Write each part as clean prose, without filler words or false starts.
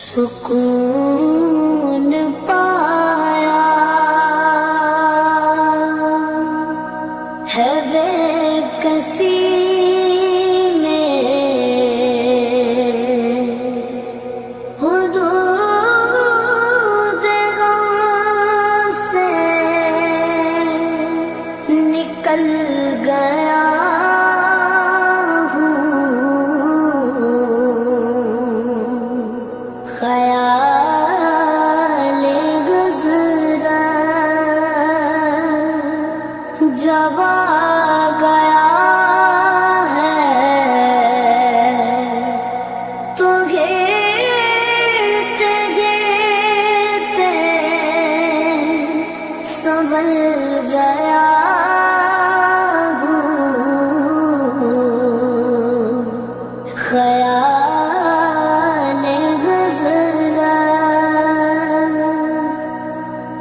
سکون پایا ہے بے کسی میں، حدود غم سے نکل گیا خیال گزرا جب آ گیا ہے تو گرتے گرتے سنبھل گیا خیال گزرا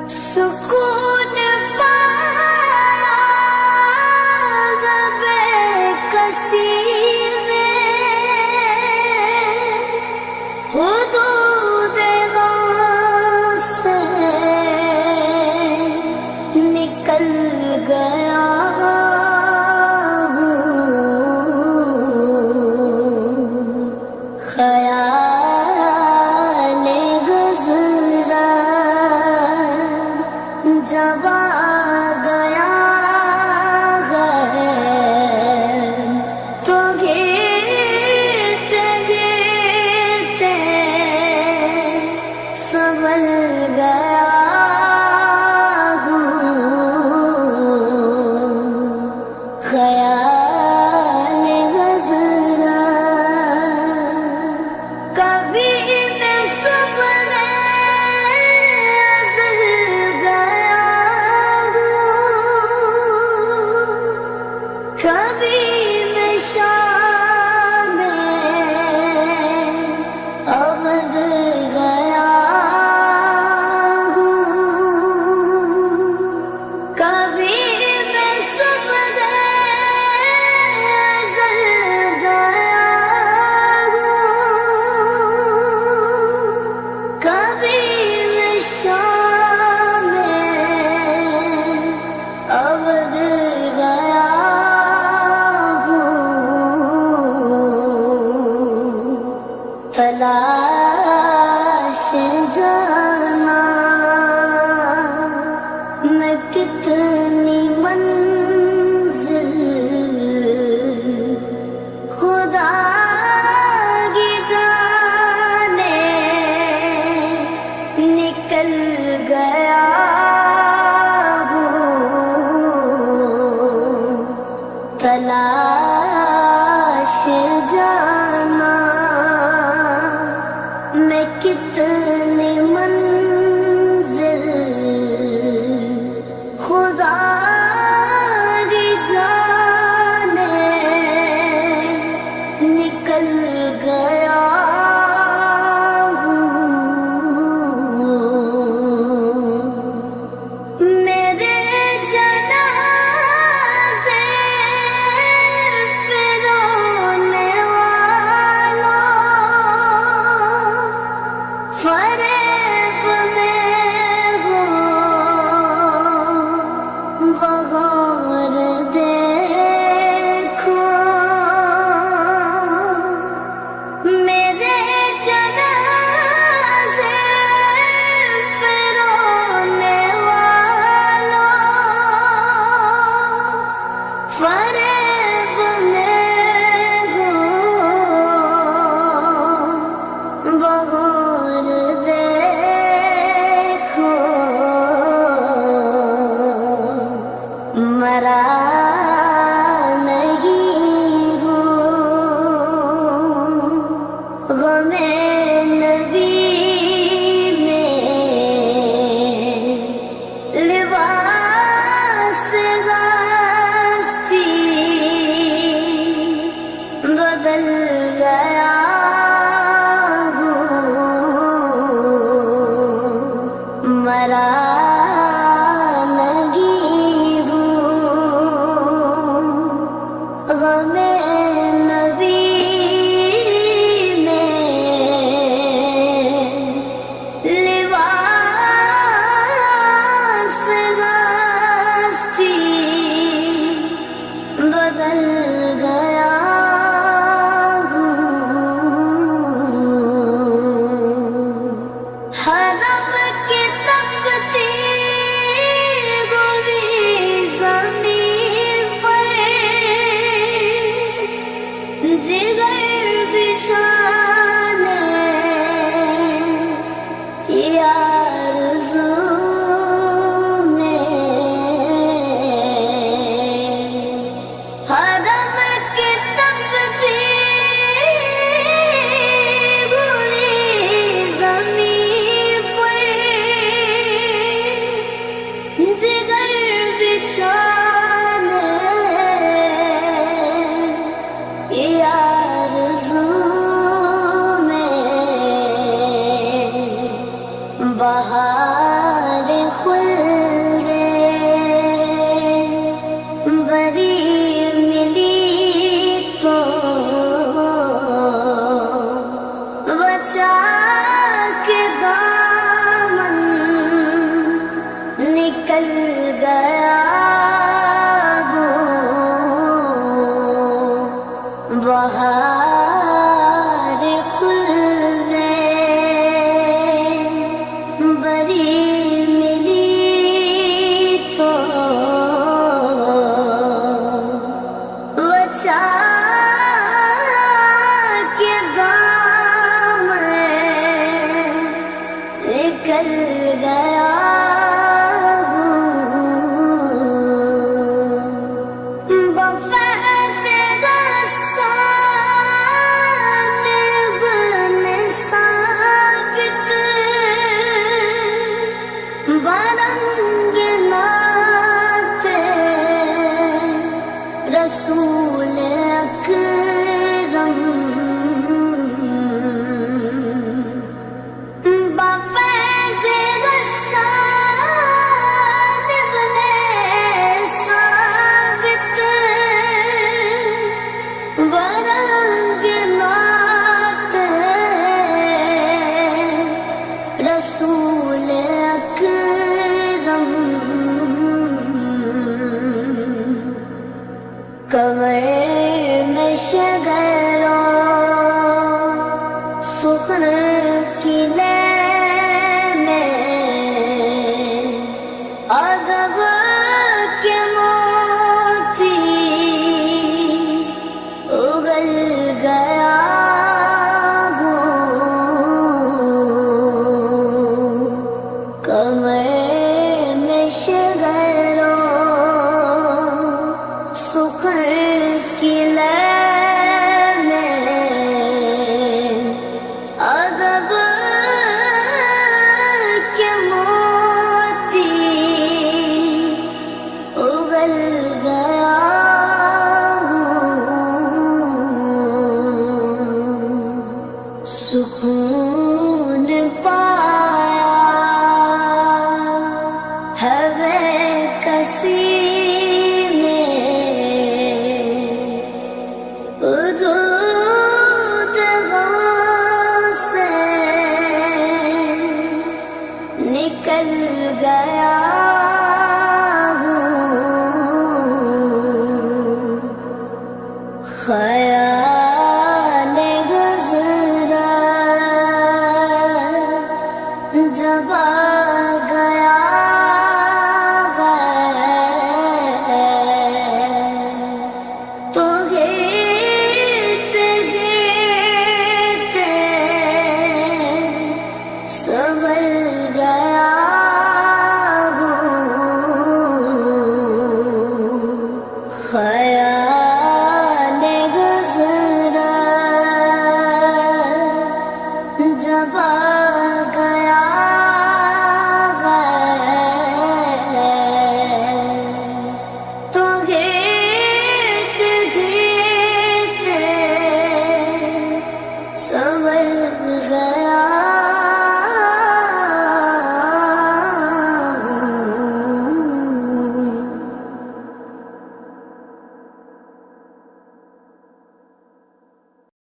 سکون پایا بے کسی میں، حدود غم سے نکل گیا خیال گزرا جب آ گیا ہے تو گرتے گرتے سنبھل گیا خیال گزرا کبھی میں سپنے ازل گیا کبھی میں شام ابد گیا کبھی میں سپنے ازل گیا کبھی میں شام ابد گیا تلاش جانا میں کتنی منزل خدا کی جانے نکل گیا تلاش جانا میں کتنی منزل خدا کی جانے نکل گیا میرے جنازے پہ رونے والوں فریب میں ہو بغور دیکھو میرے جنازے پہ رونے والوں فریب میں ہو بغور دیکھو مرا نہیں ہوں غم نبی میں لباس غاستی بدل گیا ہوں بہار خلد بری ملی تو بچا کے دامن نکل گیا وہ بہار خلد بری ملی تو بچا کے دامن نکل گیا برنگ ناتے رسول اکرم بفیض غسان ابن ثابت برنگ ناتے رسول کمر میں شگروں سخن قلعے میں ادب کے موتی اگل گیا ہوں کمر میں شگروں سخن قلعے میں ادب کے موتی اگل گیا ہوں سکون پایا ہے بے کسی نکل گیا ہوں خیال گزرا جب آ گیا تو گرتے گرتے سنبھل گیا خیال گزرا جب آ گیا تو گرتے گرتے سنبھل گیا